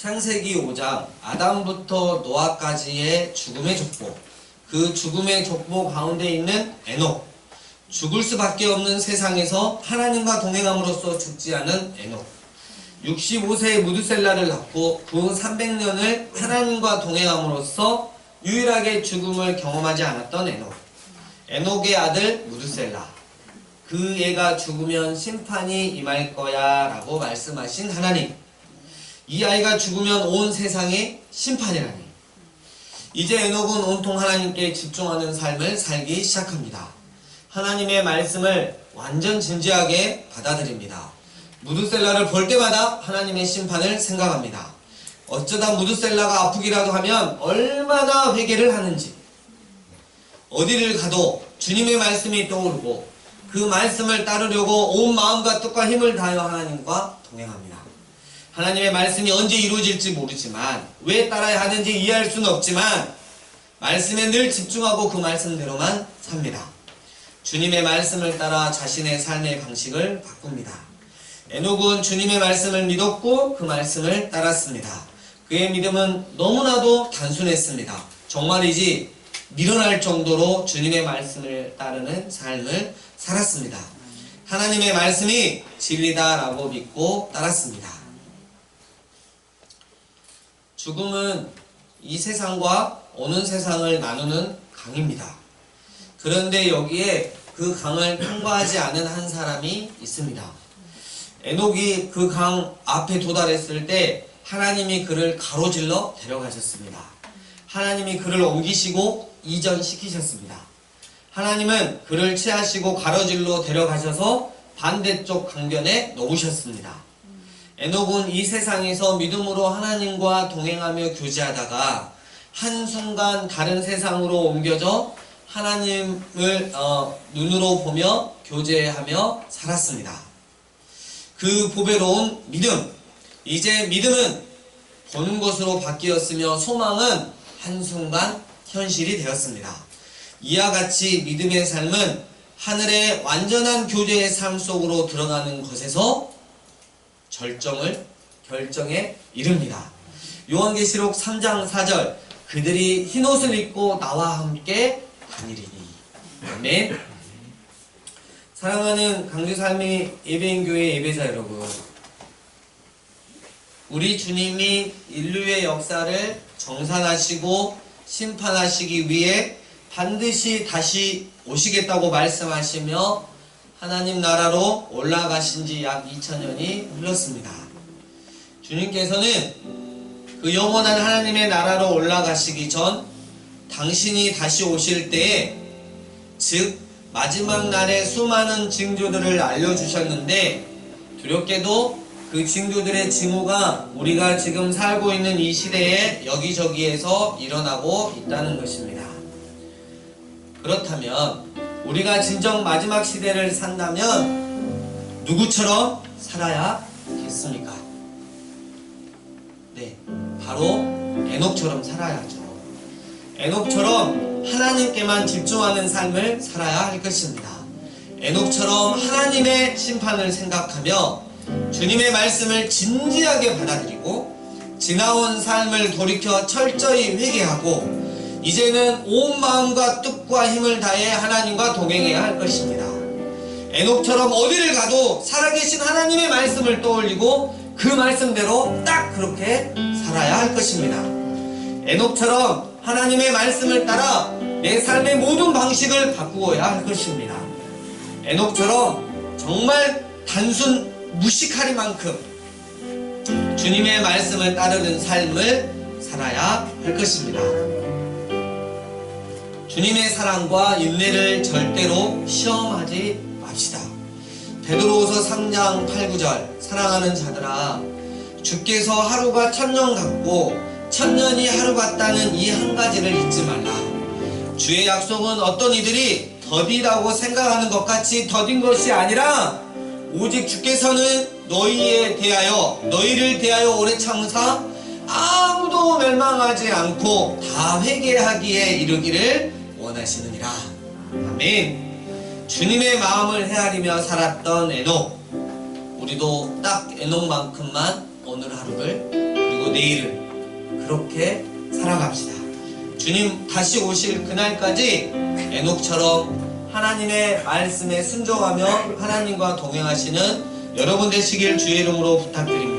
창세기 5장 아담부터 노아까지의 죽음의 족보, 그 죽음의 족보 가운데 있는 에녹, 죽을 수밖에 없는 세상에서 하나님과 동행함으로써 죽지 않은 에녹, 65세의 무드셀라를 낳고 그 300년을 하나님과 동행함으로써 유일하게 죽음을 경험하지 않았던 에녹, 에녹의 아들 무드셀라, 그 애가 죽으면 심판이 임할 거야 라고 말씀하신 하나님, 이 아이가 죽으면 온 세상에 심판이라니. 이제 에녹은 온통 하나님께 집중하는 삶을 살기 시작합니다. 하나님의 말씀을 완전 진지하게 받아들입니다. 무드셀라를 볼 때마다 하나님의 심판을 생각합니다. 어쩌다 무드셀라가 아프기라도 하면 얼마나 회개를 하는지, 어디를 가도 주님의 말씀이 떠오르고 그 말씀을 따르려고 온 마음과 뜻과 힘을 다하여 하나님과 동행합니다. 하나님의 말씀이 언제 이루어질지 모르지만, 왜 따라야 하는지 이해할 수는 없지만 말씀에 늘 집중하고 그 말씀대로만 삽니다. 주님의 말씀을 따라 자신의 삶의 방식을 바꿉니다. 에녹은 주님의 말씀을 믿었고 그 말씀을 따랐습니다. 그의 믿음은 너무나도 단순했습니다. 정말이지 밀어날 정도로 주님의 말씀을 따르는 삶을 살았습니다. 하나님의 말씀이 진리다라고 믿고 따랐습니다. 죽음은 이 세상과 오는 세상을 나누는 강입니다. 그런데 여기에 그 강을 통과하지 않은 한 사람이 있습니다. 에녹이 그 강 앞에 도달했을 때 하나님이 그를 가로질러 데려가셨습니다. 하나님이 그를 옮기시고 이전시키셨습니다. 하나님은 그를 취하시고 가로질러 데려가셔서 반대쪽 강변에 놓으셨습니다. 에녹은 이 세상에서 믿음으로 하나님과 동행하며 교제하다가 한순간 다른 세상으로 옮겨져 하나님을 눈으로 보며 교제하며 살았습니다. 그 보배로운 믿음, 이제 믿음은 보는 것으로 바뀌었으며 소망은 한순간 현실이 되었습니다. 이와 같이 믿음의 삶은 하늘의 완전한 교제의 삶 속으로 들어가는 것에서 결정에 이릅니다. 요한계시록 3장 4절, 그들이 흰옷을 입고 나와 함께 다니리니. 아멘. 사랑하는 강주살미 예배인교회 예배자 여러분, 우리 주님이 인류의 역사를 정산하시고 심판하시기 위해 반드시 다시 오시겠다고 말씀하시며 하나님 나라로 올라가신 지 약 2000년이 흘렀습니다. 주님께서는 그 영원한 하나님의 나라로 올라가시기 전 당신이 다시 오실 때에, 즉 마지막 날에 수많은 징조들을 알려주셨는데, 두렵게도 그 징조들의 징후가 우리가 지금 살고 있는 이 시대에 여기저기에서 일어나고 있다는 것입니다. 그렇다면 우리가 진정 마지막 시대를 산다면 누구처럼 살아야겠습니까? 네, 바로 에녹처럼 살아야죠. 에녹처럼 하나님께만 집중하는 삶을 살아야 할 것입니다. 에녹처럼 하나님의 심판을 생각하며 주님의 말씀을 진지하게 받아들이고 지나온 삶을 돌이켜 철저히 회개하고 이제는 온 마음과 뜻과 힘을 다해 하나님과 동행해야 할 것입니다. 에녹처럼 어디를 가도 살아계신 하나님의 말씀을 떠올리고 그 말씀대로 딱 그렇게 살아야 할 것입니다. 에녹처럼 하나님의 말씀을 따라 내 삶의 모든 방식을 바꾸어야 할 것입니다. 에녹처럼 정말 단순 무식하리만큼 주님의 말씀을 따르는 삶을 살아야 할 것입니다. 주님의 사랑과 인내를 절대로 시험하지 맙시다. 베드로후서 3장 8, 9절, 사랑하는 자들아, 주께서 하루가 1000년 같고 1000년이 하루 같다는 이 한 가지를 잊지 말라. 주의 약속은 어떤 이들이 더디다고 생각하는 것 같이 더딘 것이 아니라 오직 주께서는 너희를 대하여 오래 참으사 아무도 멸망하지 않고 다 회개하기에 이르기를 원하시느니라. 아멘. 주님의 마음을 헤아리며 살았던 에녹, 우리도 딱 에녹만큼만 오늘 하루를 그리고 그리고 내일은 그렇게 살아갑시다. 주님 다시 오실 그날까지 에녹처럼 하나님의 말씀에 순종하며 하나님과 동행하시는 여러분 되시길 주의 이름으로 부탁드립니다.